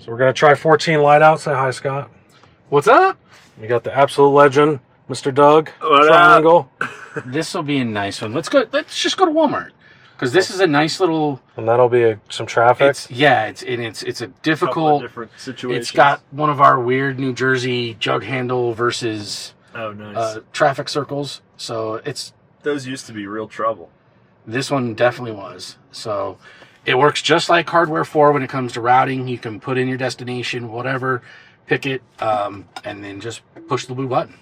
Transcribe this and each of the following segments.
So we're going to try 14 Lite out. Say hi, Scott. What's up? You got the absolute legend, Mr. Doug. What Triangle. This will be a nice one. Let's just go to Walmart because this is a nice little. And that'll be some traffic. It's a difficult. Different situations. It's got one of our weird New Jersey jug handle versus traffic circles. So those used to be real trouble. This one definitely was. So it works just like Hardware 4 when it comes to routing. You can put in your destination, whatever, pick it, and then just push the blue button.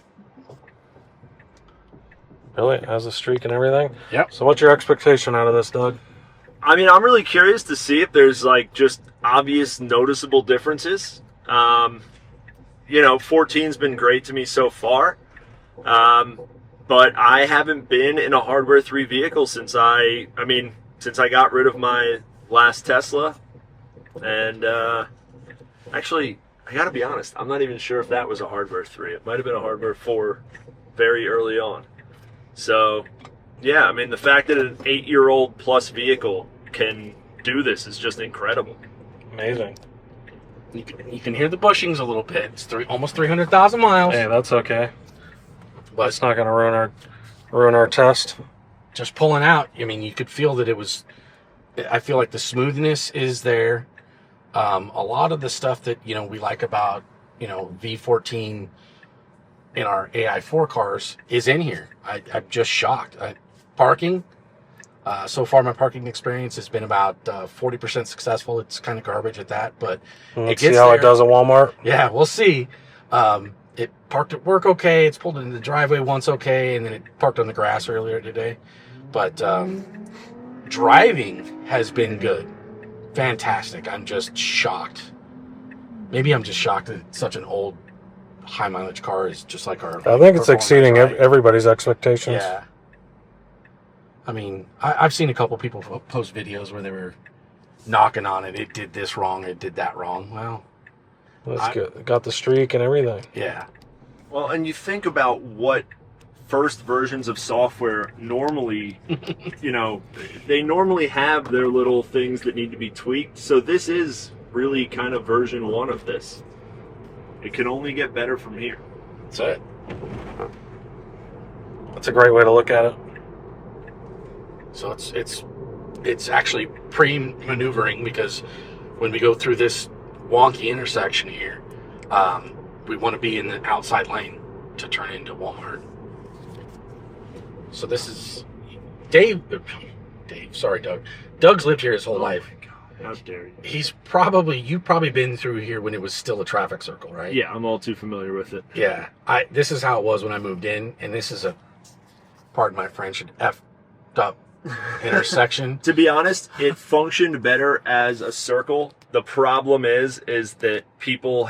Really? It has a streak and everything? Yep. So what's your expectation out of this, Doug? I mean, I'm really curious to see if there's like just obvious noticeable differences. 14's been great to me so far. But I haven't been in a Hardware 3 vehicle since I got rid of my last Tesla. And actually, I gotta be honest, I'm not even sure if that was a Hardware 3. It might have been a Hardware 4 very early on. So, yeah, I mean, the fact that an 8-year-old plus vehicle can do this is just incredible. Amazing. You can hear the bushings a little bit. It's almost 300,000 miles. Hey, that's okay. But it's not going to ruin our test. Just pulling out, I mean, you could feel that it was. I feel like the smoothness is there. A lot of the stuff that we like about V14 in our AI4 cars is in here. I'm just shocked. Parking. So far, my parking experience has been about 40% successful. It's kind of garbage at that, but Let's see how it does at Walmart. Yeah, we'll see. It parked at work okay. It's pulled into the driveway once okay, and then it parked on the grass earlier today. But driving has been good. Fantastic. I'm just shocked. Maybe I'm just shocked that such an old, high-mileage car is just like our... I think it's exceeding everybody's expectations. Yeah. I mean, I've seen a couple people post videos where they were knocking on it. It did this wrong. It did that wrong. Well... That's good. It got the streak and everything. Yeah. Well, and you think about what first versions of software normally, they normally have their little things that need to be tweaked. So this is really kind of version 1 of this. It can only get better from here. That's it. That's a great way to look at it. So it's actually pre-maneuvering because when we go through this wonky intersection here, we want to be in the outside lane to turn into Walmart. So this is Dave, sorry, Doug. Doug's lived here his whole life. How dare you? You've probably been through here when it was still a traffic circle, right? Yeah, I'm all too familiar with it. Yeah. This is how it was when I moved in, and this is pardon my French, an effed up intersection. To be honest, it functioned better as a circle. The problem is that people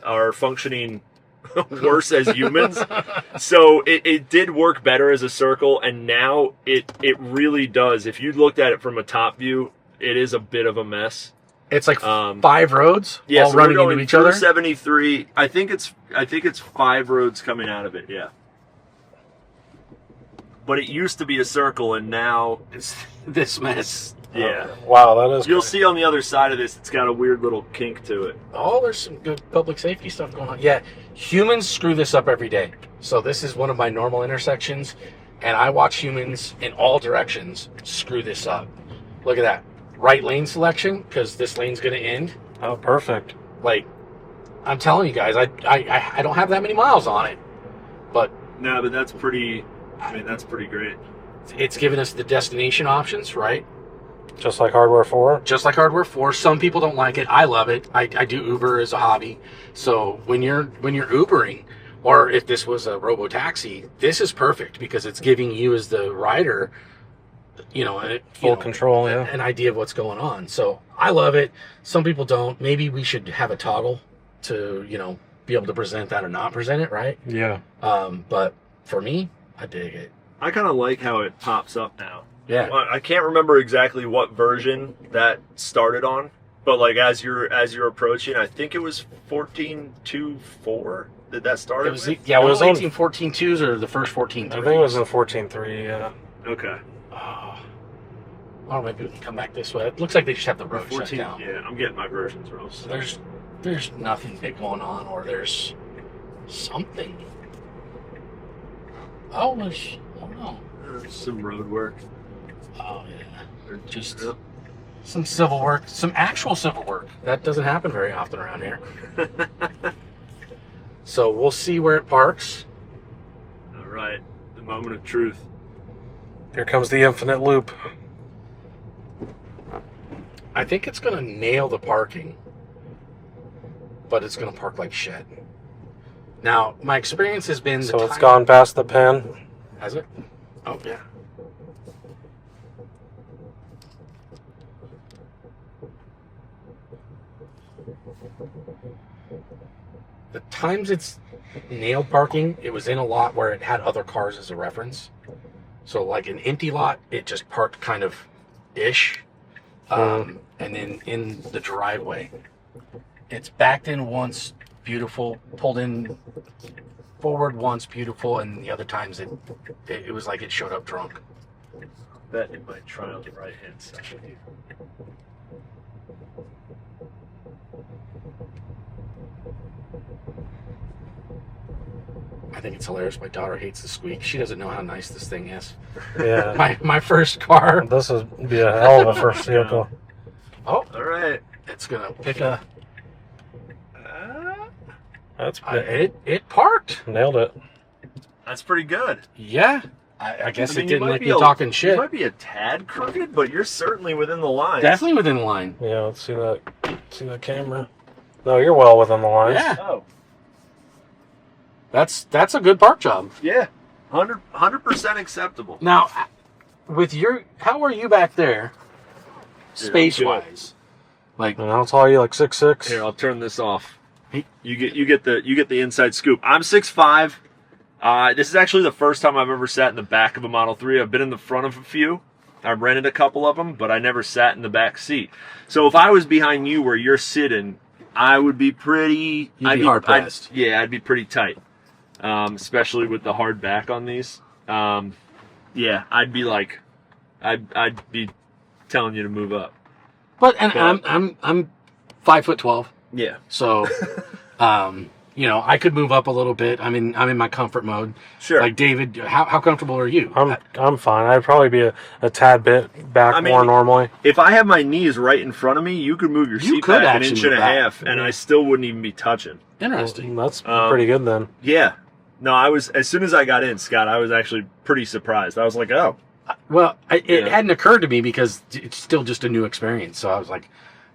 are functioning worse as humans. So it did work better as a circle, and now it really does. If you looked at it from a top view, it is a bit of a mess. It's like 5 roads all so running we're going into each other. 73. I think it's 5 roads coming out of it. Yeah. But it used to be a circle, and now it's this mess. Yeah. Wow, that is. You'll great. see on the other side of this, it's got a weird little kink to it. Oh, there's some good public safety stuff going on. Yeah, humans screw this up every day. So this is one of my normal intersections, and I watch humans in all directions screw this up. Look at that. Right lane selection, because this lane's going to end. Oh, perfect. Like, I'm telling you guys, I don't have that many miles on it. But no, but that's pretty... that's pretty great. It's giving us the destination options, right? Just like Hardware 4? Just like Hardware 4. Some people don't like it. I love it. I do Uber as a hobby. So when you're Ubering, or if this was a robo-taxi, this is perfect because it's giving you as the rider, full control, yeah. An idea of what's going on. So I love it. Some people don't. Maybe we should have a toggle to, be able to present that or not present it, right? Yeah. But for me, I dig it. I kind of like how it pops up now. Yeah. I can't remember exactly what version that started on, but like as you're approaching, I think it was 14.2.4 that start? It was, yeah, it was 18.14.2s or the first 14.3s? I think it was in 14.3, yeah. Okay. Oh. Oh, maybe we can come back this way. It looks like they just have the road shut 14, down. yeah, I'm getting my versions wrong. So there's nothing big going on, or there's something. Oh, no. There's some road work. Oh, yeah. Just Yep. some civil work, some actual civil work. That doesn't happen very often around here. So we'll see where it parks. All right, the moment of truth. Here comes the infinite loop. I think it's going to nail the parking, but it's going to park like shit. Now, my experience has been... So it's gone past the pin. Has it? Oh, yeah. The times it's nailed parking, it was in a lot where it had other cars as a reference. So like an empty lot, it just parked kind of ish. And then in the driveway, it's backed in once, beautiful, pulled in forward once, beautiful, and the other times it was like it showed up drunk. Bet it might try on the right hand side here. I think it's hilarious. My daughter hates the squeak. She doesn't know how nice this thing is. Yeah. my first car. This would be a hell of a first vehicle. Oh, All right. it's gonna pick a. That's It parked. nailed it. That's pretty good. Yeah, I guess I mean, it didn't might like be me talking You shit. might be a tad crooked, but you're certainly within the lines. Definitely within the line. Yeah, let's see that. See that camera. No, you're well within the lines. Yeah, Oh, that's a good park job. yeah. 100% acceptable. Now, with how are you back there, Dude, space I'm wise? Like, And how tall are you? Like 6'6"? Here, I'll turn this off. Hey. You get the inside scoop. I'm 6'5". This is actually the first time I've ever sat in the back of a Model 3. I've been in the front of a few. I've rented a couple of them, but I never sat in the back seat. So if I was behind you where you're sitting, I would be pretty... You'd be hard pressed. I'd be pretty tight, especially with the hard back on these. Yeah, I'd be like, I'd be telling you to move up. but I'm 5'12", Yeah. so I could move up a little bit. I'm in my comfort mode. Sure. Like David, how comfortable are you? I'm fine. I'd probably be a tad bit back more normally. If I have my knees right in front of me, you could move your seat could back an actually inch move and a back. half, and I still wouldn't even be touching. Interesting. Well, that's pretty good then. Yeah. No, as soon as I got in, Scott, I was actually pretty surprised. I was like, oh. Well, it Yeah. hadn't occurred to me because it's still just a new experience. So I was like,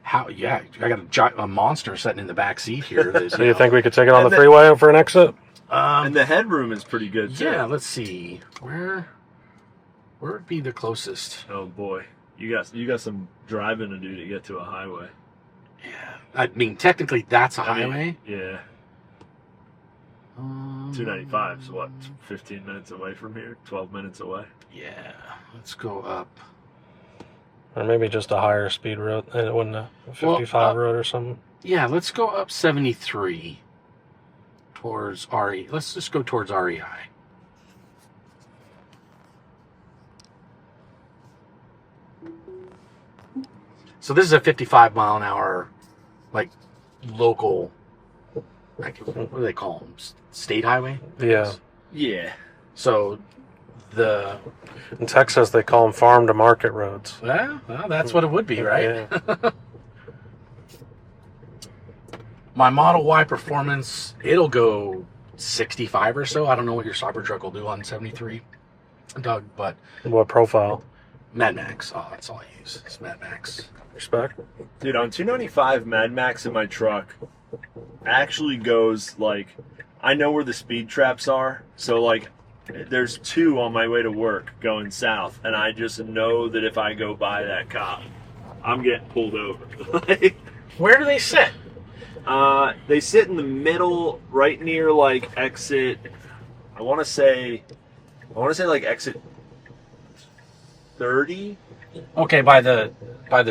how? Yeah, I got a monster sitting in the back seat here. So you think we could take it on the freeway for an exit? And the headroom is pretty good, too. Yeah, let's see. Where would be the closest? Oh, boy. You got some driving to do to get to a highway. Yeah. I mean, technically, that's a I mean, highway. yeah. 295 is what, 15 minutes away from here? 12 minutes away? Yeah. Let's go up. Or maybe just a higher speed road. It wasn't a 55 road or something. Yeah, let's go up 73 towards RE. Let's just go towards REI. So this is a 55 mile an hour, like local, like, what do they call them? State highway? Yeah. Yeah. So In Texas, they call them farm to market roads. well, that's what it would be, right? Yeah. My Model Y Performance, it'll go 65 or so. I don't know what your Cybertruck will do on 73, Doug, but What profile? Mad Max. Oh, that's all I use. It's Mad Max. Respect. Dude, on 295, Mad Max in my truck actually goes, like, I know where the speed traps are. So, like, there's two on my way to work going south. And I just know that if I go by that cop, I'm getting pulled over. Where do they sit? They sit in the middle, right near, like, exit, I want to say like exit 30. Okay, by the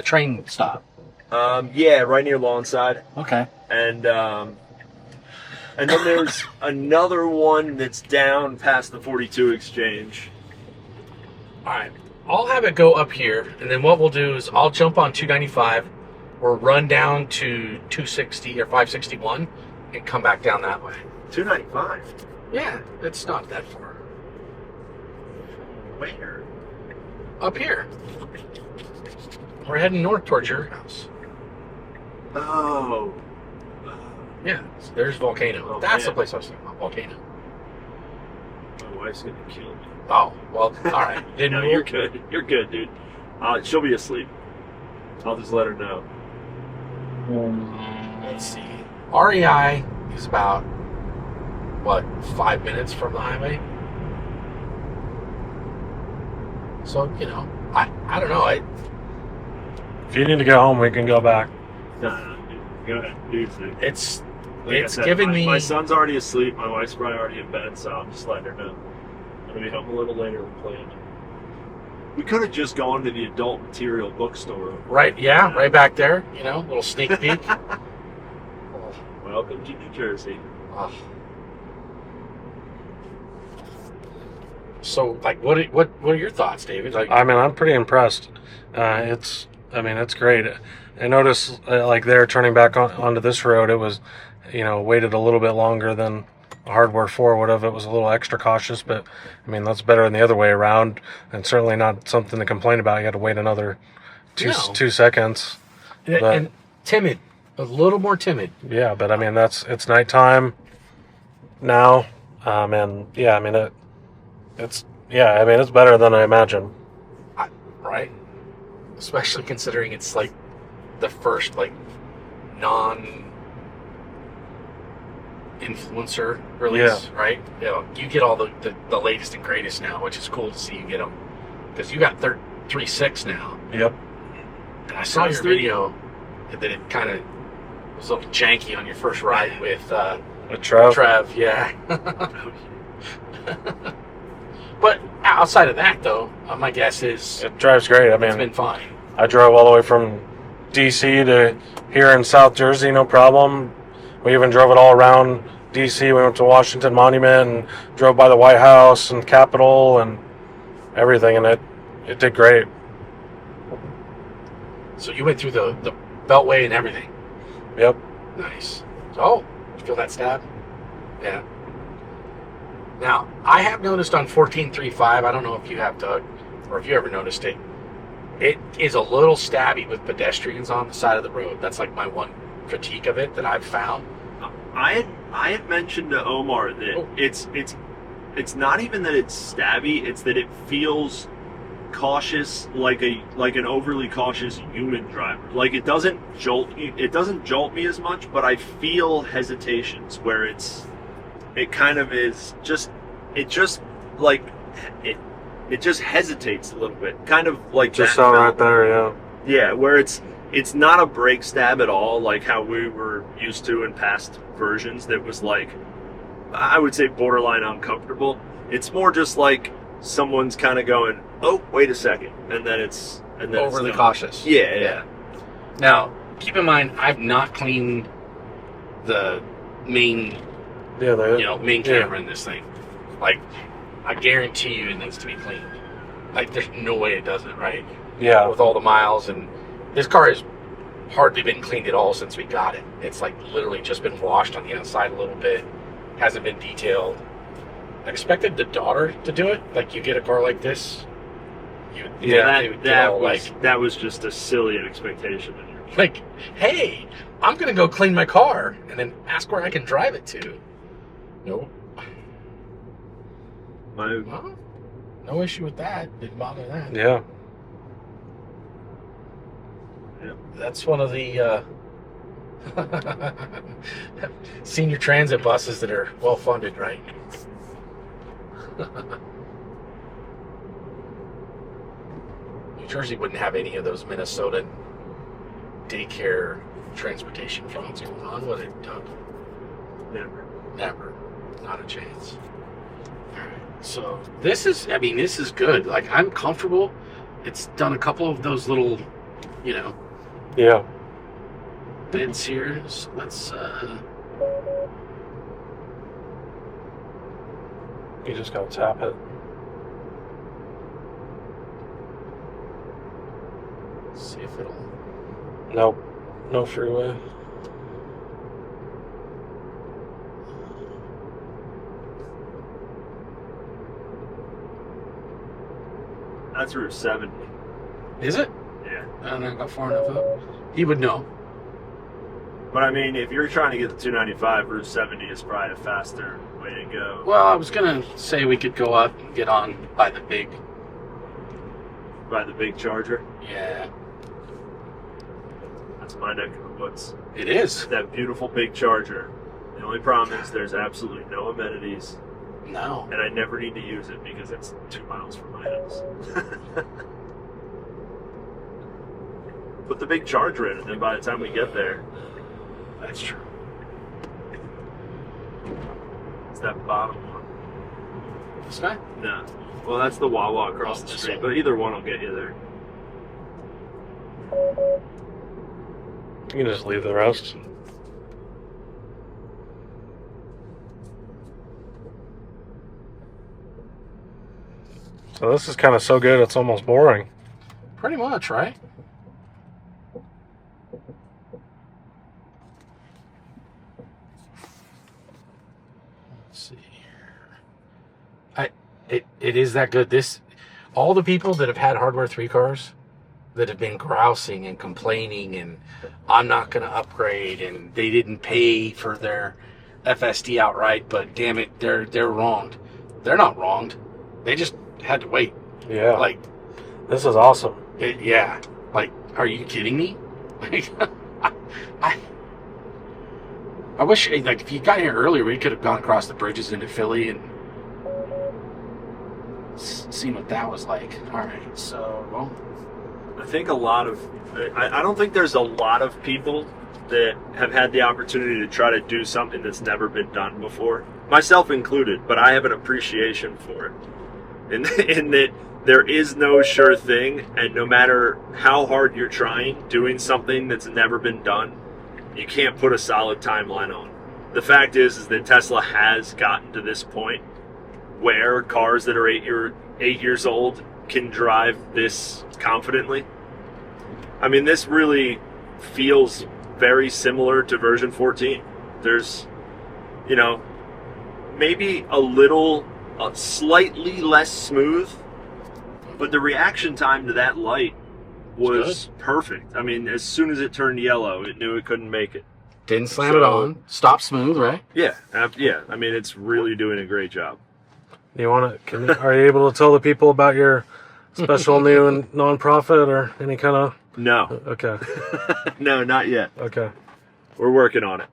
train stop. Yeah, right near Lawnside. Okay. And then there's another one that's down past the 42 exchange. All right. I'll have it go up here, and then what we'll do is I'll jump on 295 or run down to 260 or 561 and come back down that way. 295. Yeah, it's not that far. Where? Up here. We're heading north towards your house. Oh. Yeah, there's Volcano. Oh, That's man. the place I was thinking about, Volcano. My wife's gonna kill me. Oh, well, all right. Then No, you're good. You're good, dude. She'll be asleep. I'll just let her know. Let's see. REI is about, what, 5 minutes from the highway? So, you know, I don't know. If you need to go home, we can go back. Nah, dude. Go ahead. Do your thing. It's Like I it's said, giving my, me... My son's already asleep. My wife's probably already in bed, so I'm just letting her know. I'm gonna be home a little later than planned. We could have just gone to the adult material bookstore. Right, yeah, right back there, you know, little sneak peek. Welcome to New Jersey. Oh. So, like, what are your thoughts, David? Like, I mean, I'm pretty impressed. It's great. I noticed, like, they're turning back onto this road. It was, waited a little bit longer than a hardware 4 would have. It was a little extra cautious, but I mean, that's better than the other way around, and certainly not something to complain about. You had to wait another two seconds. and timid, a little more timid. Yeah, but I mean, it's nighttime now, and yeah, I mean it's better than I imagined. Right? Especially considering it's like the first like non-influencer release, right? You know, you get all the latest and greatest now, which is cool to see you get them because you got 3.6 now. Yep. And I saw your video that it kind of was a little janky on your first ride with Trev, yeah. But outside of that, though, my guess is It drives great. I mean, it's been fine. I drove all the way from DC to here in South Jersey, no problem. We even drove it all around DC. We went to Washington Monument and drove by the White House and Capitol and everything, and it did great. So you went through the Beltway and everything. Yep. Nice. Oh, you feel that stab? Yeah. Now, I have noticed on 14.35, I don't know if you have, Doug, or if you ever noticed it, it is a little stabby with pedestrians on the side of the road. That's like my one critique of it that I've found. I had mentioned to Omar that it's not even that it's stabby, it's that it feels cautious, like an overly cautious human driver. Like it doesn't jolt me as much, but I feel hesitations where it kind of is just hesitates a little bit, kind of like Just that saw felt. right there, yeah. Yeah, where it's not a brake stab at all, like how we were used to in past versions. That was like, I would say, borderline uncomfortable. It's more just like someone's kind of going, "Oh, wait a second," and then it's Overly done. cautious. Yeah. Now, keep in mind, I've not cleaned the main main camera in this thing. Like, I guarantee you it needs to be cleaned. Like, there's no way it doesn't, right? Yeah. With all the miles, and this car has hardly been cleaned at all since we got it. It's like literally just been washed on the outside a little bit. Hasn't been detailed. I expected the daughter to do it. Like, you get a car like this, that was just a silly expectation. Like, hey, I'm gonna go clean my car and then ask where I can drive it to. Nope. Well, no issue with that. Didn't bother that. Yeah. That's one of the senior transit buses that are well funded, right? New Jersey wouldn't have any of those Minnesota daycare transportation funds going on, would it, Doug? Never. Not a chance. Alright, so this is good. Like, I'm comfortable. It's done a couple of those little, Yeah. bits here. So let's, You just gotta tap it. Let's see if it'll. Nope. No freeway. That's Route 70. Is it? Yeah. I don't know. I got far enough up. He would know. But I mean, if you're trying to get to 295, Route 70 is probably a faster way to go. Well, I was gonna say we could go up and get on by the big. By the big charger. Yeah. That's my neck of the woods. It is. That beautiful big charger. The only problem is there's absolutely no amenities, No. and I never need to use it because it's 2 miles from my house. Put the big charger in, and then by the time we get there, That's true. it's that bottom one. This guy? No. Well, that's the Wawa across the this street, one. but either one will get you there. You can just leave the rest. So this is kind of so good, it's almost boring. Pretty much, right? Let's see here. It is that good. All the people that have had Hardware 3 cars that have been grousing and complaining and I'm not going to upgrade and they didn't pay for their FSD outright, but damn it, they're wronged. They're not wronged. They just had to wait. Yeah. Like, This is awesome. yeah. Like, are you kidding me? Like, I wish, like, if you got here earlier, we could have gone across the bridges into Philly and seen what that was like. All right, so I think I don't think there's a lot of people that have had the opportunity to try to do something that's never been done before, myself included, but I have an appreciation for it. In that there is no sure thing, and no matter how hard you're trying, doing something that's never been done, you can't put a solid timeline on. The fact is that Tesla has gotten to this point where cars that are 8 years old can drive this confidently. I mean, this really feels very similar to version 14. There's, maybe slightly less smooth, but the reaction time to that light was perfect. I mean, as soon as it turned yellow, it knew it couldn't make it. didn't slam it on. Stop smooth, right? Yeah. I mean, it's really doing a great job. Do you want to? Are you able to tell the people about your special new and nonprofit or any kind of? No. Okay. No, not yet. Okay. We're working on it.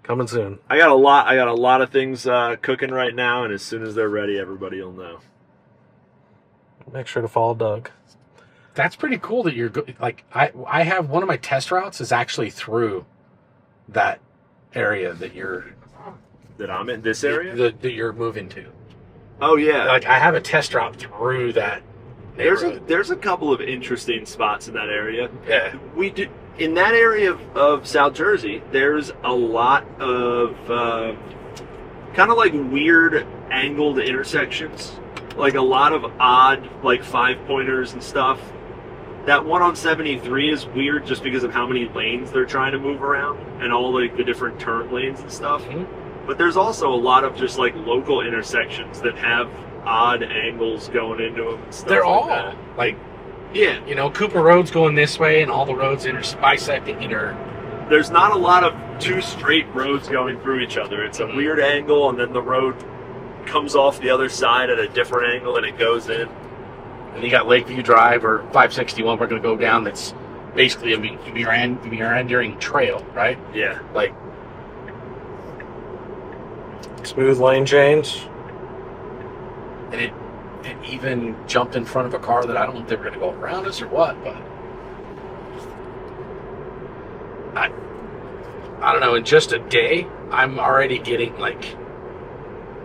Coming soon. I got a lot of things cooking right now, and as soon as they're ready, everybody will know. Make sure to follow Doug. That's pretty cool that you're like I have one of my test routes is actually through that area that I'm in this area? that you're moving to. Oh yeah. Like I have a test route through that neighborhood. There's a couple of interesting spots in that area. Yeah. We do in that area of South Jersey. There's a lot of kind of like weird angled intersections, like a lot of odd like 5-pointers and stuff. That one on 73 is weird just because of how many lanes they're trying to move around and all like the different turn lanes and stuff. Mm-hmm. But there's also a lot of just like local intersections that have odd angles going into them and stuff. They're like all that. like, yeah, Cooper Road's going this way and all the roads bisecting it. There's not a lot of two straight roads going through each other. It's a weird angle, and then the road comes off the other side at a different angle and it goes in. And you got Lakeview Drive or 561 we're going to go down. That's basically a meandering trail, right? Yeah. Like Smooth lane change. and it even jumped in front of a car that I don't know if they were going to go around us or what, but I don't know. In just a day, I'm already getting like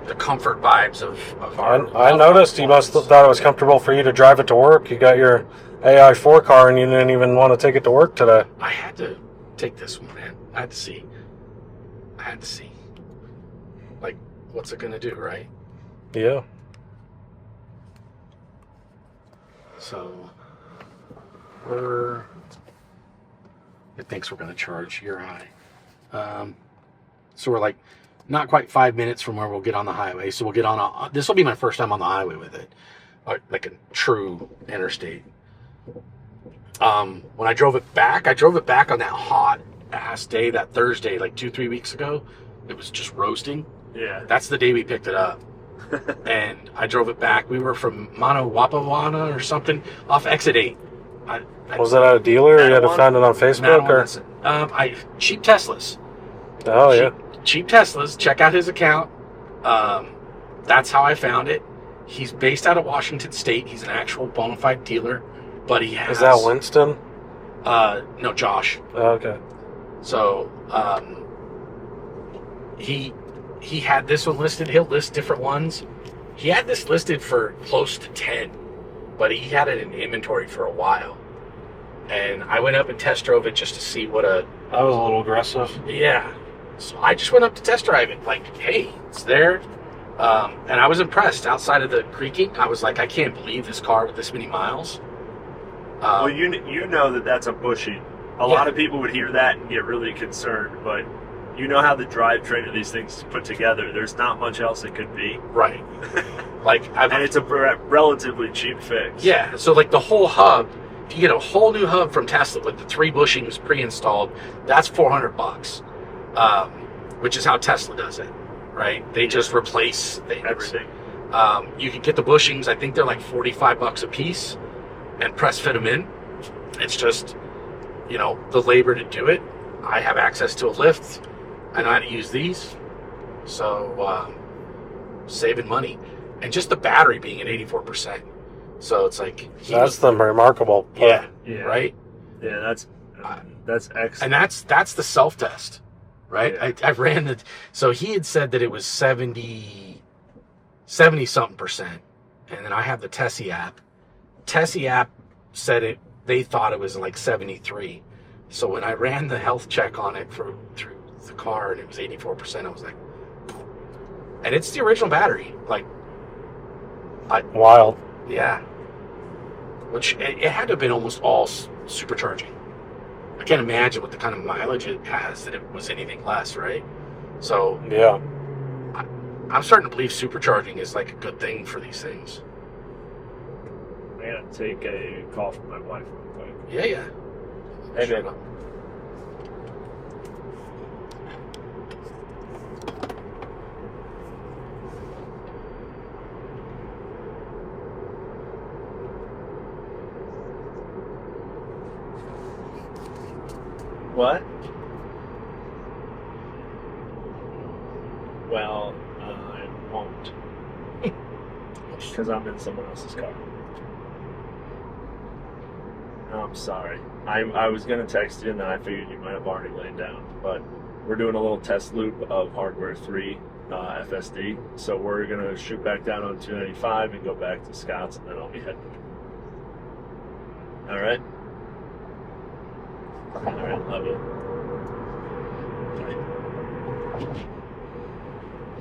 the comfort vibes of our. I noticed you must have thought it was comfortable for you to drive it to work. You got your AI4 car and you didn't even want to take it to work today. I had to take this one, man. I had to see. Like, what's it going to do, right? Yeah. So, It thinks we're going to charge. You're high. So we're like not quite 5 minutes from where we'll get on the highway. So we'll get on this will be my first time on the highway with it, like a true interstate. When I drove it back on that hot ass day, that Thursday, like 2-3 weeks ago. It was just roasting. Yeah. That's the day we picked it up. And I drove it back. We were from Manawapawana or something off exit 8. Was that at a dealer, or you had to find it on Facebook? Or? Cheap Teslas. Oh, yeah. Cheap Teslas. Check out his account. That's how I found it. He's based out of Washington State. He's an actual bona fide dealer, but he has... Is that Winston? No, Josh. Oh, okay. So, he had this one listed. He'll list different ones. He had this listed for close to 10, but he had it in inventory for a while. And I went up and test drove it just to see what a... That was a little aggressive. Yeah. So I just went up to test drive it. Like, hey, it's there. And I was impressed. Outside of the creaking, I was like, I can't believe this car with this many miles. Well, you know that's a bushing. A lot of people would hear that and get really concerned, but you know how the drivetrain of these things is put together. There's not much else it could be. Right. And it's a relatively cheap fix. Yeah. So like the whole hub, if you get a whole new hub from Tesla with the 3 bushings pre-installed, that's $400, which is how Tesla does it. Right? They just replace things. Everything. You can get the bushings. I think they're like $45 a piece, and press fit them in. It's just, the labor to do it. I have access to a lift. I know how to use these. So, saving money. And just the battery being at 84%. So it's like... That's the remarkable part. Yeah, right? Yeah, that's excellent. And that's the self-test, right? Yeah. I ran the... So he had said that it was 70-something percent. And then I have the Tessie app. Tessie app said they thought it was like 73. So when I ran the health check on it through the car and it was 84%, I was like, and it's the original battery. Like, Wild. Yeah. Which it had to have been almost all supercharging. I can't imagine with the kind of mileage it has that it was anything less, right? So yeah, I'm starting to believe supercharging is like a good thing for these things. I'm gonna take a call from my wife real quick. Yeah. Hey, babe. What? Well, I won't. Because I'm in someone else's car. No, I'm sorry. I was going to text you, and then I figured you might have already laid down. But we're doing a little test loop of Hardware 3 FSD. So we're going to shoot back down on 295 and go back to Scott's, and then I'll be heading. All right? All right, love you.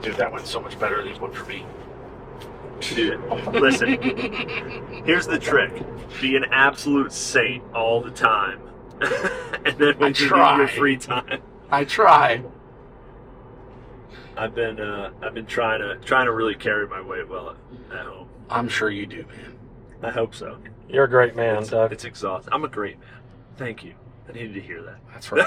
Dude, that went so much better than one for me. Dude, listen. Here's the trick: be an absolute saint all the time, and then when you get your free time. I try. I've been trying to really carry my weight well at home. I'm sure you do, man. I hope so. You're a great man, Doug. It's exhausting. I'm a great man. Thank you. I needed to hear that. That's right.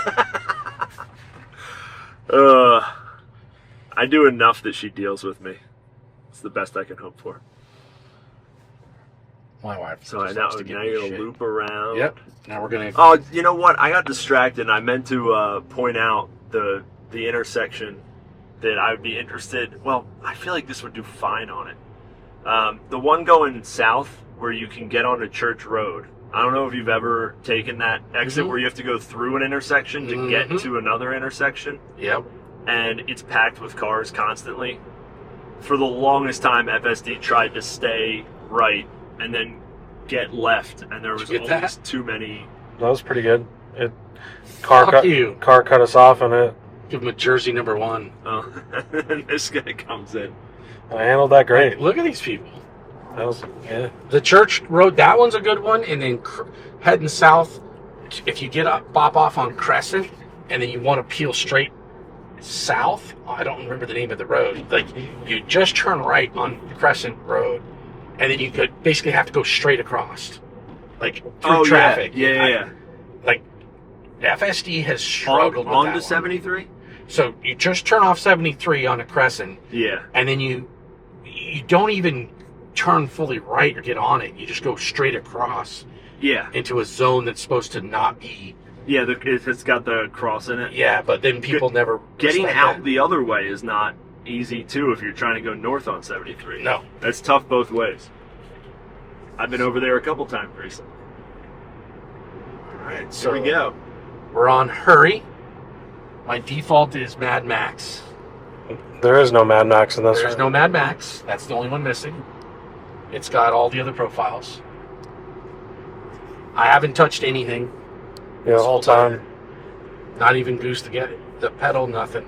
I do enough that she deals with me. It's the best I can hope for. My wife. So now you're gonna loop around. Yep. Now we're gonna. Oh, you know what? I got distracted. I meant to point out the intersection that I would be interested. Well, I feel like this would do fine on it. The one going south where you can get onto Church Road. I don't know if you've ever taken that exit where you have to go through an intersection to get to another intersection. Yep. And it's packed with cars constantly. For the longest time, FSD tried to stay right and then get left, and there was always too many. That was pretty good. Fuck car cut us off on it. Give him a jersey number 1. Oh, and this guy comes in. I handled that great. Look at these people. That was, yeah. The church road, that one's a good one. And then heading south, if you get up, bop off on Crescent, and then you want to peel straight south, I don't remember the name of the road. Like, you just turn right on Crescent Road, and then you could basically have to go straight across, like through traffic. Yeah. Like, FSD has struggled with on that to one. 73. So you just turn off 73 on a Crescent, Yeah, and then you don't even turn fully right or get on it. You just go straight across yeah, into a zone that's supposed to not be. yeah. It's got the cross in it. Yeah, but then people never Getting respect out that. the other way is not easy too if you're trying to go north on 73. No. That's tough both ways. I've been over there a couple times recently. All right, so Here we go. we're on hurry. My default is Mad Max. There is no Mad Max in this. There's no Mad Max. That's the only one missing. It's got all the other profiles. I haven't touched anything. Yeah, the whole time. Not even goose to get it. The pedal, nothing.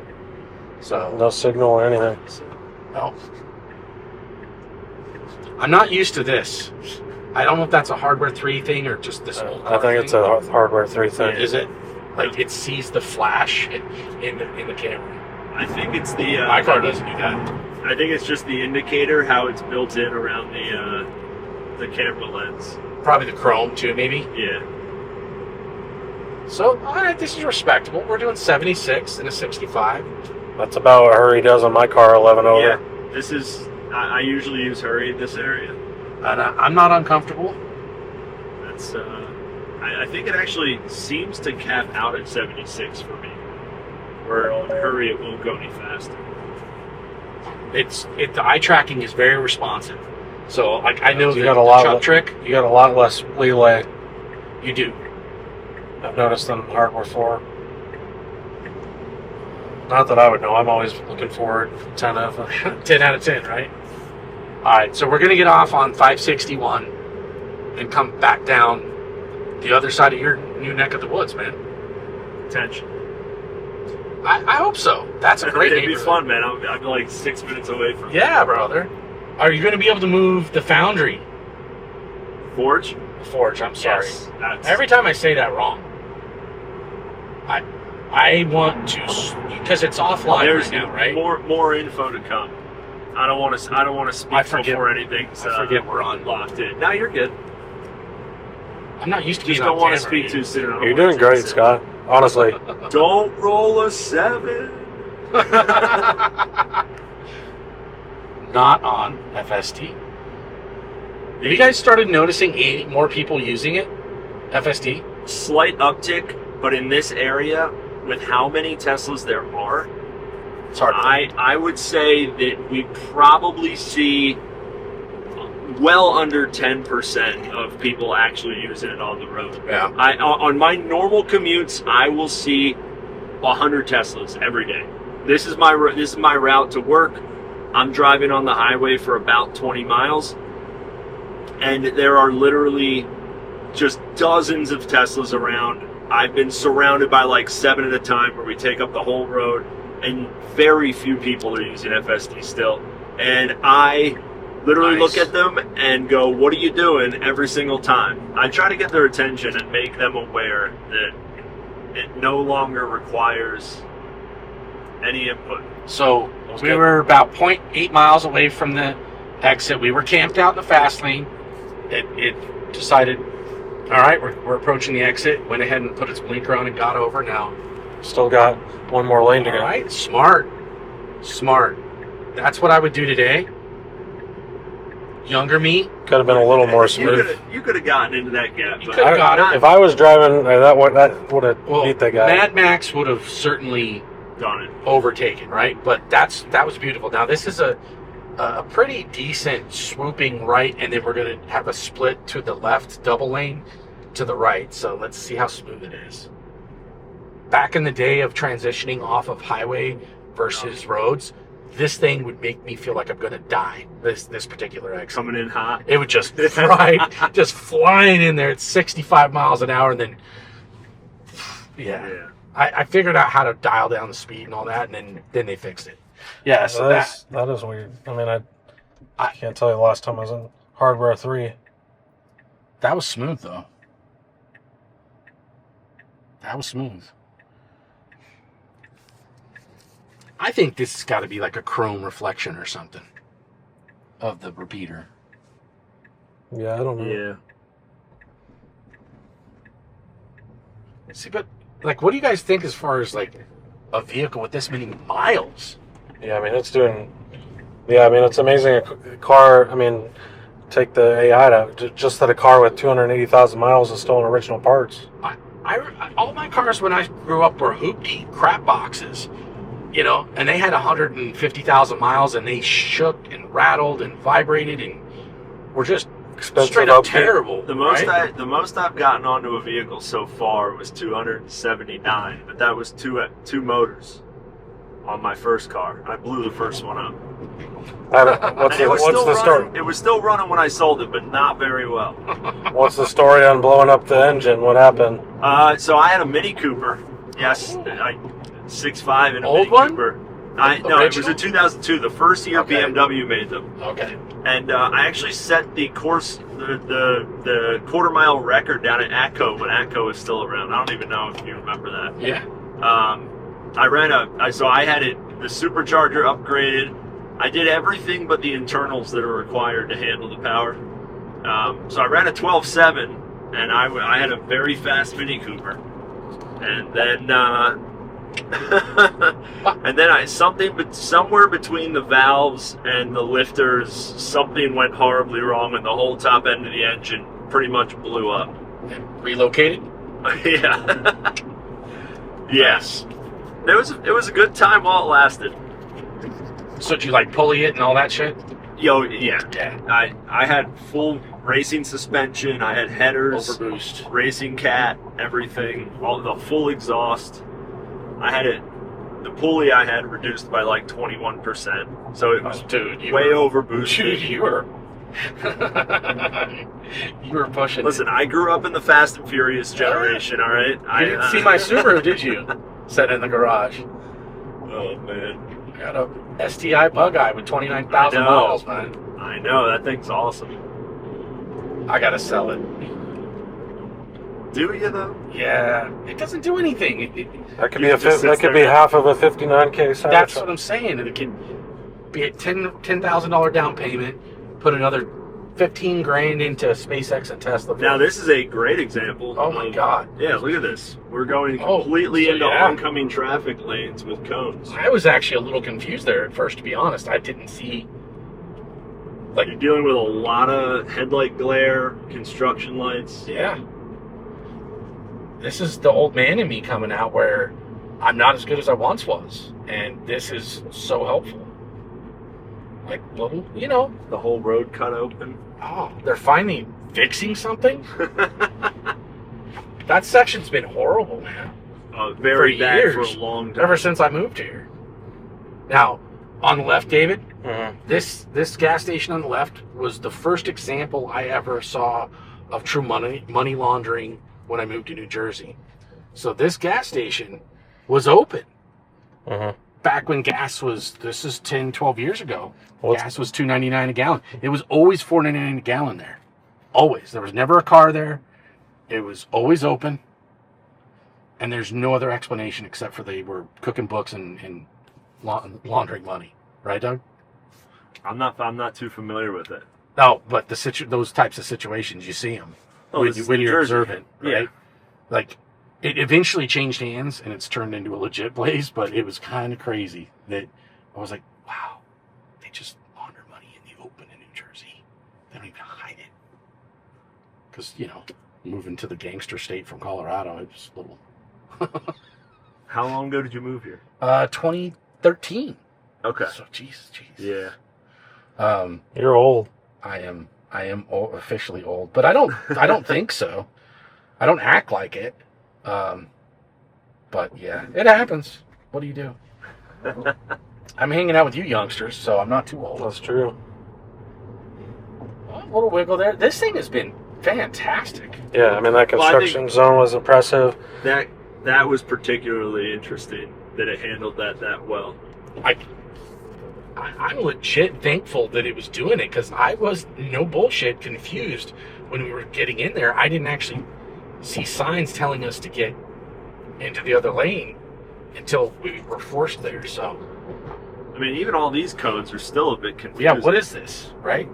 So, No signal or anything. no. I'm not used to this. I don't know if that's a hardware 3 thing or just this old I car think it's thing. a hardware 3 thing. Is it? Like, it sees the flash in the camera. I think it's the. My car doesn't do that. I think it's just the indicator, how it's built in around the camera lens. Probably the chrome, too, maybe. Yeah. So, all right, this is respectable. We're doing 76 and a 65. That's about what Hurry does on my car, 11 over. Yeah. This is. I usually use hurry in this area. And I'm not uncomfortable. That's. I think it actually seems to cap out at 76 for me. Where on hurry it won't go any faster. The eye tracking is very responsive. So, like, I know You the got a lot chop of- trick. You got a lot less leeway, You do. I've noticed, than hardware 4. Not that I would know. I'm always looking forward 10 of 10 out of 10, right? All right, so we're going to get off on 561 and come back down the other side of your new neck of the woods, man. Attention. I hope so. That's a great It'd be neighborhood. fun, man. I'm like 6 minutes away from Yeah, brother. Are you going to be able to move the foundry? Forge. Forge, I'm sorry. Yes, that's- Every time I say that wrong. I want to, because it's offline There's right now, right? more info to come. I don't want to speak I forget- before anything's I forget we're on. locked in. No, you're good. I'm not used to Just being don't on want to camera, speak too dude. soon. I don't You're wanna doing great, jinx it. Scott. Honestly. Don't roll a 7. Not on FSD. Have you guys started noticing more people using it? FSD? Slight uptick, but in this area, with how many Teslas there are, It's hard. I would say that we probably see well under 10% of people actually using it on the road. Yeah. On my normal commutes, I will see 100 Teslas every day. This is my route to work. I'm driving on the highway for about 20 miles, and there are literally just dozens of Teslas around. I've been surrounded by like 7 at a time where we take up the whole road, and very few people are using FSD still. And I literally Nice. look at them and go, "What are you doing?" every single time. I try to get their attention and make them aware that it no longer requires any input. So was we good. were about 0.8 miles away from the exit. We were camped out in the fast lane. It decided, all right, we're approaching the exit. Went ahead and put its blinker on and got over. Now, Still got one more lane to all go. right, smart. That's what I would do today. Younger me, Could have been a little more You smooth. could have gotten into that gap. You but could have got it. If I was driving, that would have beat that guy. Mad Max would have certainly Done it. overtaken, right? But that was beautiful. Now this is a pretty decent swooping right, and then we're going to have a split to the left, double lane to the right. So let's see how smooth it is. Back in the day of transitioning off of highway versus roads, this thing would make me feel like I'm going to die. This particular exit. Coming in hot. It would just just flying in there at 65 miles an hour, and then yeah. Yeah. I figured out how to dial down the speed and all that, and then they fixed it. Yeah, so that is weird. I mean, I can't tell you the last time I was in hardware 3. That was smooth, though. That was smooth. I think this has got to be like a chrome reflection or something of the repeater. Yeah, I don't know. Yeah. See, but like, what do you guys think as far as like a vehicle with this many miles? Yeah, I mean, it's doing... Yeah, I mean, it's amazing. A car, I mean, take the AI to... Just that a car with 280,000 miles is still in original parts. All my cars when I grew up were hoopty crap boxes, you know, and they had 150,000 miles and they shook and rattled and vibrated and were just Expensive straight up upkeep. terrible. The most right? the most I've gotten onto a vehicle so far was 279, but that was two motors on my first car. I blew the first one up. What's And the story? It was still running when I sold it, but not very well. What's the story on blowing up the engine? What happened? So I had a Mini Cooper. Yes, 6.5 in a Old Mini one? Cooper. No, it was a 2002, the first year Okay. BMW made them. Okay. And I actually set the course, the quarter mile record down at Atco when Atco was still around. I don't even know if you remember that. Yeah. So I had the supercharger upgraded. I did everything but the internals that are required to handle the power. So I ran a 12.7, and I had a very fast Mini Cooper. And then and then somewhere between the valves and the lifters, something went horribly wrong, and the whole top end of the engine pretty much blew up. Relocated? Yeah. Yes. It was a good time while it lasted. So did you like pulley it and all that shit? Yeah. Yeah. I had full racing suspension. I had headers, Overboost. racing cat, everything, all the full exhaust. I had it. The pulley I had reduced by like 21%, so it was way over boosted. Dude, you were pushing. Listen, I grew up in the Fast and Furious generation. All right, You didn't see my Subaru, did you? Set in the garage. Oh man, I got a STI Bug-Eye with 29,000 I know. miles, man. I know that thing's awesome. I gotta sell it. Do you though? Yeah, it doesn't do anything. That could You be just that sits could be there. half of a 59K Cybertruck. That's what I'm saying. It can be a $10,000 down payment. Put another 15 grand into SpaceX and Tesla. Now this is a great example. Oh my God. Yeah, look at this. We're going Oh, completely so into yeah. oncoming traffic lanes with cones. I was actually a little confused there at first, to be honest. I didn't see. Like, You're dealing with a lot of headlight glare, construction lights. yeah. This is the old man in me coming out where I'm not as good as I once was. And this is so helpful. Like, little, you know, The whole road cut open. oh, they're finally fixing something? That section's been horrible, man. Very For bad years. for a long time. Ever since I moved here. Now, on the left, David, Mhm. this gas station on the left was the first example I ever saw of true money laundering when I moved to New Jersey. So this gas station was open Mhm. back when gas was, this is 10, 12 years ago. What's- Gas was $2.99 a gallon. It was always $4.99 a gallon there. Always. There was never a car there. It was always open. And there's no other explanation except for they were cooking books and laundering money. Right, Doug? I'm not too familiar with it. No, but those types of situations, you see them Oh, this is when New you're Jersey. observant, right? Yeah. Like, it eventually changed hands and it's turned into a legit place, but it was kind of crazy that I was like, wow, they just launder money in the open in New Jersey. They don't even hide it. Because, you know, moving to the gangster state from Colorado, it was a little... How long ago did you move here? 2013. Okay. So, jeez. Yeah. You're old. I am officially old, but I don't think so. I don't act like it. But yeah, it happens. What do you do? I'm hanging out with you youngsters, so I'm not too old. That's true. A little wiggle there. This thing has been fantastic. Yeah, I mean, that Well, I think- construction zone was impressive. That was particularly interesting that it handled that well. I'm legit thankful that it was doing it, because I was, no bullshit, confused when we were getting in there. I didn't actually see signs telling us to get into the other lane until we were forced there. So, I mean, even all these codes are still a bit confusing. yeah, what is this, right?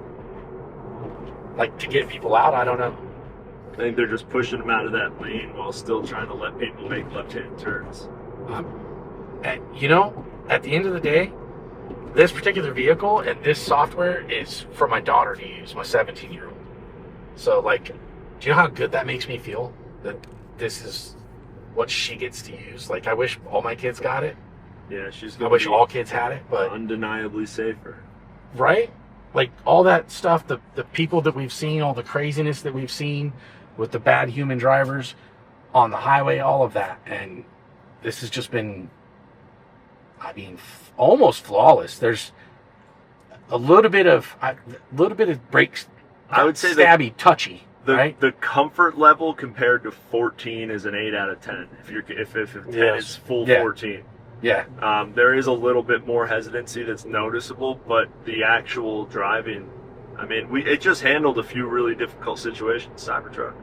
Like, to get people out, I don't know. I think they're just pushing them out of that lane while still trying to let people make left-hand turns. And, you know, at the end of the day, this particular vehicle and this software is for my daughter to use, my 17-year-old. So, like, do you know how good that makes me feel? That this is what she gets to use? Like, I wish all my kids got it. Yeah, she's I gonna wish be all kids had it, but... undeniably safer. Right? Like, all that stuff, the people that we've seen, all the craziness that we've seen with the bad human drivers on the highway, all of that. And this has just been, I mean, almost flawless. There's a little bit of brakes. I would say stabby, touchy, right? The comfort level compared to 14 is an 8 out of 10. If 10 is full 14. Yeah. There is a little bit more hesitancy that's noticeable, but the actual driving, I mean, it just handled a few really difficult situations. Cybertruck.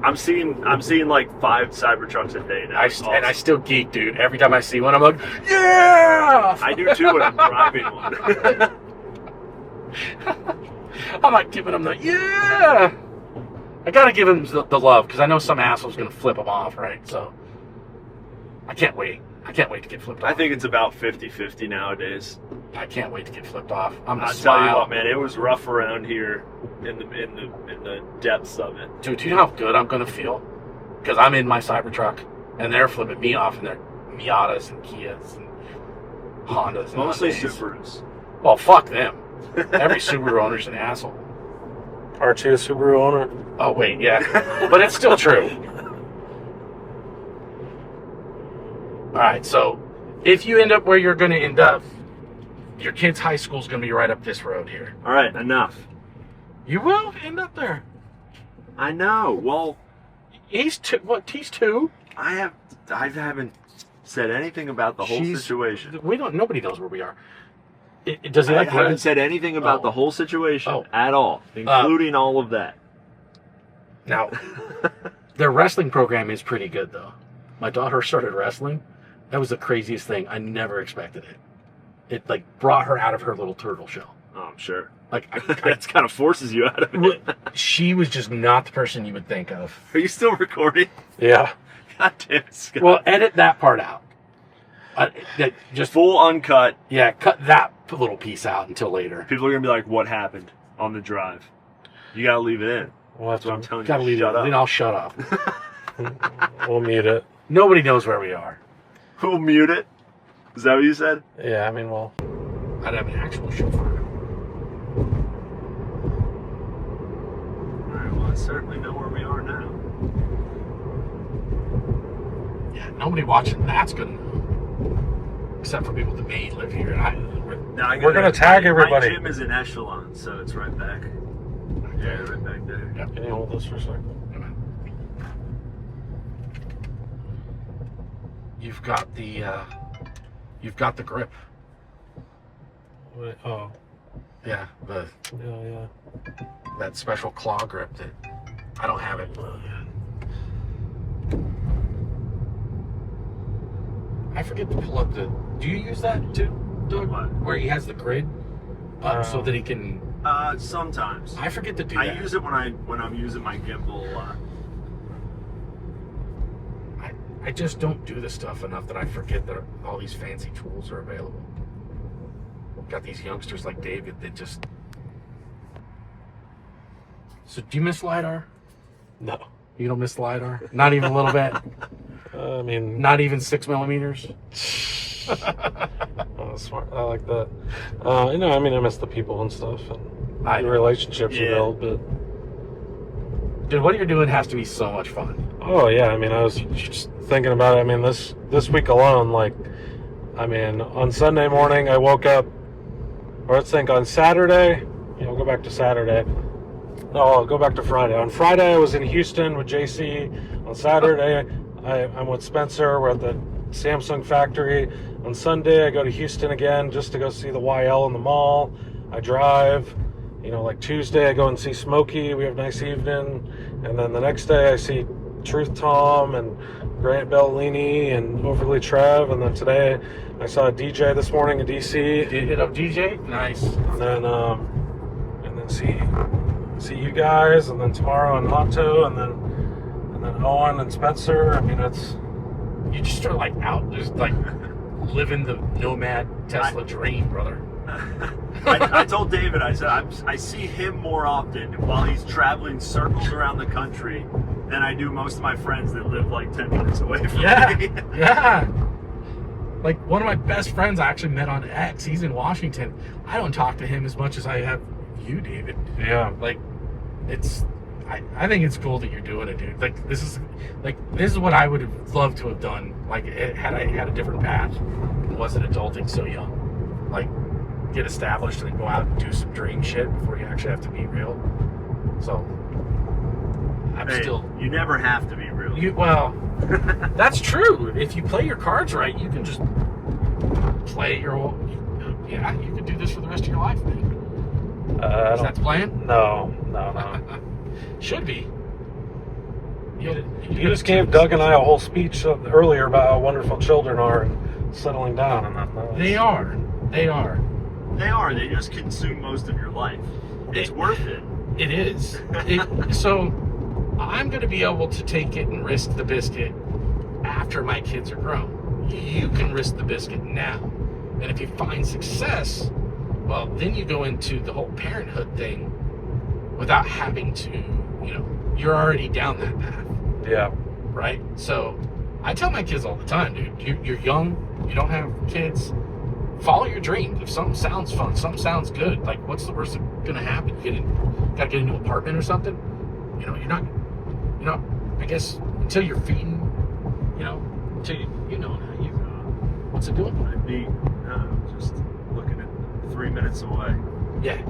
I'm seeing like 5 Cybertrucks a day now. And I still geek, dude. Every time I see one, I'm like, yeah! I do too when I'm driving one. I'm like giving them the, yeah! I gotta give him the love, because I know some asshole's gonna flip him off, right? So, I can't wait. I can't wait to get flipped off. I think it's about 50-50 nowadays. I can't wait to get flipped off. I'll tell you what, man, it was rough around here in the depths of it. Dude, do you know how good I'm gonna feel? Because I'm in my Cybertruck, and they're flipping me off in their Miatas and Kias and Hondas and Mostly Hyundais. Subarus. Well, fuck them. Every Subaru owner's an asshole. Aren't you a Subaru owner? Oh, wait, yeah. But it's still true. All right, so if you end up where you're going to end up, your kid's high school's going to be right up this road here. All right, enough. You will end up there. I know. Well, He's two. What? He's 2. I haven't said anything about the whole situation. We don't. Nobody knows where we are. Does he I like? haven't said anything about the whole situation at all, including all of that. Now, their wrestling program is pretty good, though. My daughter started wrestling. That was the craziest thing. I never expected it. It like brought her out of her little turtle shell. Oh, I'm sure. Like it kind of forces you out of it. She was just not the person you would think of. Are you still recording? Yeah. God damn it, Scott. Well, edit that part out. Just full uncut. Yeah, cut that little piece out until later. People are gonna be like, "What happened on the drive?" You gotta leave it in. Well, that's what I'm telling Gotta you. leave Shut it. up. Then I'll shut up. We'll mute it. Nobody knows where we are. Who'll mute it? Is that what you said? Yeah, I mean, well, I'd have an actual chauffeur. Alright, well, I certainly know where we are now. Yeah, nobody watching that's gonna know. Except for people that may live here. we're gonna tag everybody. My gym is in Echelon, so it's right back. Yeah, right back there. Yep. Can you hold this for a second? You've got the grip. Wait, oh, Yeah, yeah. that special claw grip that I don't have it. I forget to pull up the. Do you use that too, Doug? What? Where he has the grid up so that he can. Sometimes. I forget to do that. I use it when I'm using my gimbal a lot. I just don't do this stuff enough that I forget that all these fancy tools are available. Got these youngsters like David that just. So do you miss LiDAR? No. You don't miss LiDAR? Not even a little bit? I mean, Not even 6 millimeters? oh, smart. I like that. I mean, I miss the people and stuff and the relationships you build, but. Dude, what you're doing has to be so much fun. Oh yeah, I mean, I was just thinking about it. I mean, this week alone, like, I mean, on Sunday morning I woke up, or let's think on Saturday. I'll go back to Saturday. No, I'll go back to Friday. On Friday I was in Houston with JC. On Saturday I'm with Spencer. We're at the Samsung factory. On Sunday, I go to Houston again just to go see the YL in the mall. I drive. Like Tuesday, I go and see Smokey. We have a nice evening. And then the next day, I see Truth Tom and Grant Bellini and Overly Trev. And then today, I saw a DJ this morning in DC. Did you hit up DJ? Nice. And then see you guys. And then tomorrow in Honto. And then Owen and Spencer. I mean, it's... You just are like out, just like living the nomad Tesla dream, brother. I told David, I said, I see him more often while he's traveling circles around the country than I do most of my friends that live like 10 minutes away from me. Yeah. Like one of my best friends I actually met on X. He's in Washington. I don't talk to him as much as I have you, David. Yeah. Like I think it's cool that you're doing it, dude. Like this is what I would have loved to have done. Like had I had a different path and wasn't adulting so young. Like get established and then go out and do some dream shit before you actually have to be real. So you never have to be real. Well, that's true. If you play your cards right, you can just play your own. Yeah, you could do this for the rest of your life, man. Is that the plan? No. Should be. You just gave Doug and I a whole speech earlier about how wonderful children are and settling down, and They are. They just consume most of your life. It's worth it. It is. So I'm going to be able to take it and risk the biscuit after my kids are grown. You can risk the biscuit now. And if you find success, well, then you go into the whole parenthood thing without having to, you're already down that path. Yeah. Right? So I tell my kids all the time, dude, you're young, you don't have kids, follow your dreams. If something sounds fun, something sounds good, like what's the worst that's gonna happen? You gotta get into an apartment or something? You're not, I guess until you're feeding, until you know now you what's it doing? I'd be just looking at 3 minutes away. Yeah.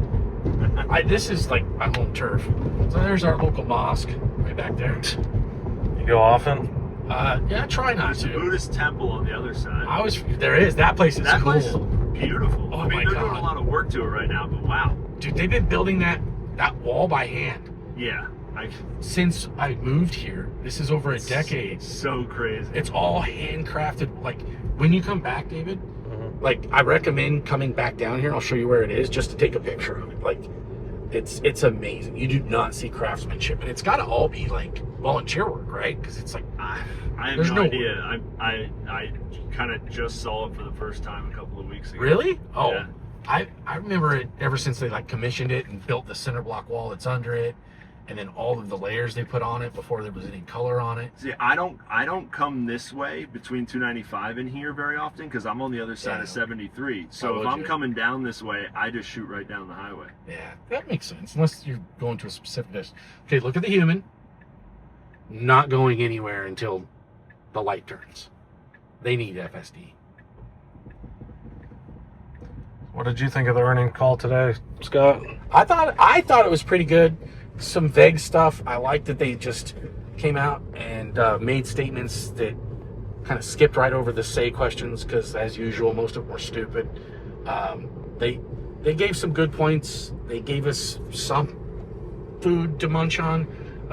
This is like my home turf. So there's our local mosque right back there. You go often? Yeah, I try not There's to. a Buddhist temple on the other side. There is. That place is That cool. place is beautiful. Oh I mean, my they're God. doing a lot of work to it right now, but wow. Dude, they've been building that wall by hand. Yeah. Since I moved here. This is over a decade. So crazy. It's all handcrafted. Like, when you come back, David, like, I recommend coming back down here. I'll show you where it is just to take a picture of it. Like, it's amazing. You do not see craftsmanship. And it's got to all be, like, volunteer work, right? Because it's like... I have there's no no idea. I kind of just saw it for the first time a couple of weeks ago. Really? Oh, Yeah. I remember it ever since they, like, commissioned it and built the center block wall that's under it. And then all of the layers they put on it before there was any color on it. See, I don't come this way between 295 and here very often because I'm on the other side of 73. So if I'm coming down this way, I just shoot right down the highway. Yeah, that makes sense. Unless you're going to a specific destination. Okay, look at the human. Not going anywhere until the light turns. They need FSD. What did you think of the earnings call today, Scott? I thought it was pretty good. Some vague stuff. I like that they just came out and made statements that kind of skipped right over the say questions because, as usual, most of them were stupid. They gave some good points. They gave us some food to munch on.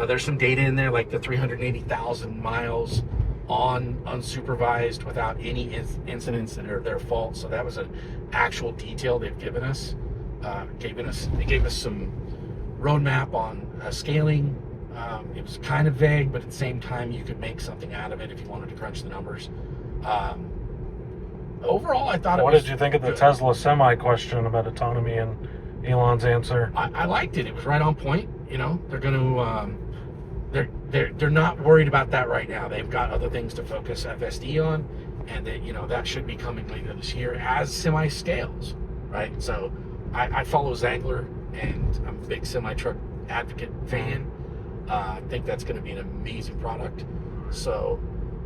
There's some data in there, like the 380,000 miles on unsupervised without any incidents that are their fault. So that was an actual detail they've given us. They gave us some roadmap on scaling. It was kind of vague, but at the same time, you could make something out of it if you wanted to crunch the numbers. Overall, I thought What did you think of the Tesla semi question about autonomy and Elon's answer? I liked it. It was right on point. They're going to, they're not worried about that right now. They've got other things to focus FSD on, and that, that should be coming later this year as semi scales, right? So I follow Zegler, and I'm a big semi-truck advocate fan. I think that's going to be an amazing product. So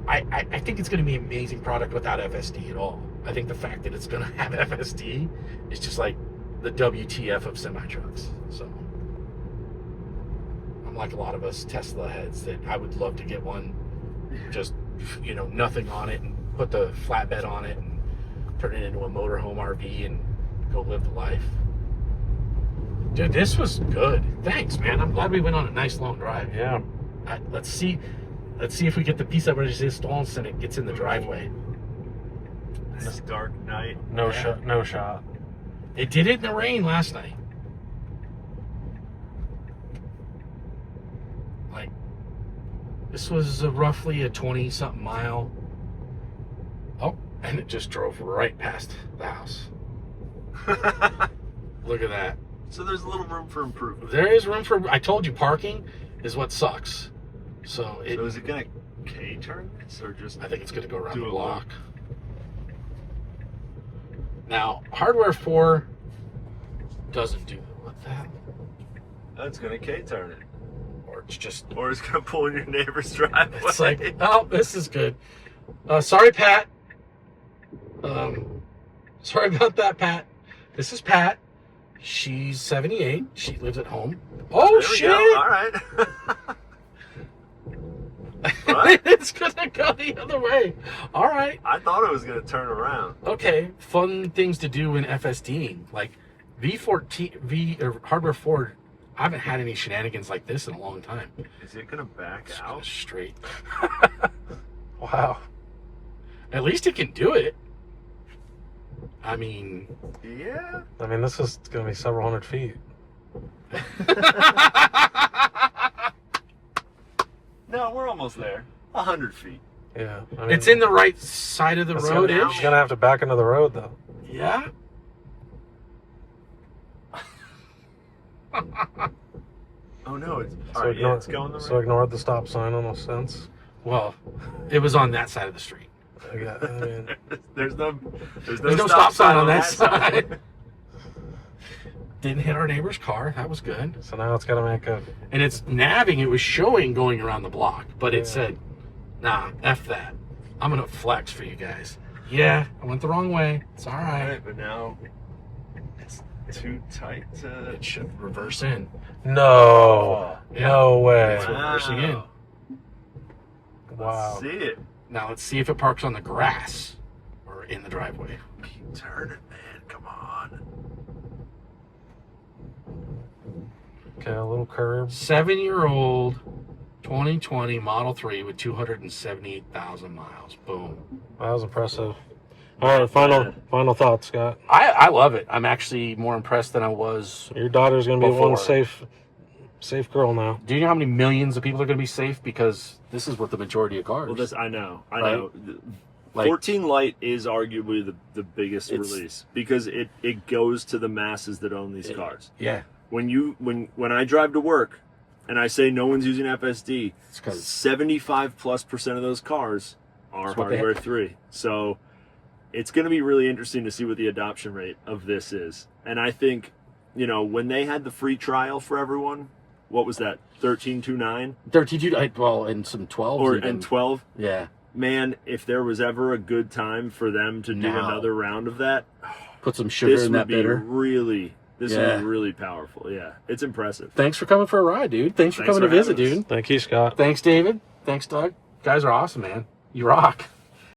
I think it's going to be an amazing product without FSD at all. I think the fact that it's going to have FSD is just like the WTF of semi-trucks. So I'm like a lot of us Tesla heads that I would love to get one, just, nothing on it and put the flatbed on it and turn it into a motorhome RV and go live the life. Dude, this was good. Thanks, man. I'm glad we went on a nice long drive. Yeah. Let's see if we get the piece of resistance and it gets in the driveway. This dark night. No shot. No shot. It did it in the rain last night. Like, this was roughly a 20-something mile. Oh, and it just drove right past the house. Look at that. So there's a little room for improvement. There is room for, I told you, parking is what sucks. So is it gonna K-turn this or just? I think it's gonna go around do the a block. Now, hardware 4 doesn't do what that, That's gonna K-turn it, or it's just, or it's gonna pull in your neighbor's driveway. it's like, oh, this is good. Sorry, Pat. Sorry about that, Pat. This is Pat. She's 78. She lives at home. Oh, There we shit! go. All right. What? It's gonna go the other way. All right. I thought it was gonna turn around. Okay. Fun things to do in FSD, like V14 or hardware 4. I haven't had any shenanigans like this in a long time. Is it gonna back It's out? straight. Wow. At least it can do it. I mean, Yeah. I mean, this is going to be several hundred feet. No, we're almost there. 100 feet. Yeah. I mean, it's in the right side of the it's road. gonna, it's gonna have to back into the road though. Yeah. Oh no, it's So all right. ignore, Yeah, it's going the so right. ignore the stop sign in a sense. Well, it was on that side of the street. Yeah, I mean, There's no stop sign on that side. Didn't hit our neighbor's car. That was good. so now it's got to make a. And it's nabbing. It was showing going around the block, but Yeah. it said, "Nah, f that. I'm gonna flex for you guys." Yeah, I went the wrong way. It's all All right. right, but now it's too tight to. It should reverse in. No. Yeah. No way. It's reversing in. Wow. See it. Now let's see if it parks on the grass or in the driveway. Keep turning, man. Come on. Okay, a little curb. 7-year-old 2020 Model 3 with 278,000 miles. Boom. That was impressive. All right, final thoughts, Scott. I love it. I'm actually more impressed than I was. Your daughter's gonna be one Before. safe girl now. Do you know how many millions of people are going to be safe? Because this is what the majority of cars. Well, this I know. I Right? know. Like- 14 Lite is arguably the biggest It's- release because it goes to the masses that own these cars. Yeah. When I drive to work and I say no one's using FSD, It's 'cause- 75+% of those cars are That's what they hardware have. 3. So it's going to be really interesting to see what the adoption rate of this is. And I think, when they had the free trial for everyone, what was that? 13.29 32, well, and some 12s or even. and 12? Yeah. Man, if there was ever a good time for them to do Now. another round of that, Put some sugar this in would that be bitter. really Yeah. powerful. Yeah, it's impressive. Thanks for coming for a ride, dude. Thanks for Thanks coming for to visit, having us. dude. Thank you, Scott. Thanks, David. Thanks, Doug. You guys are awesome, man. You rock.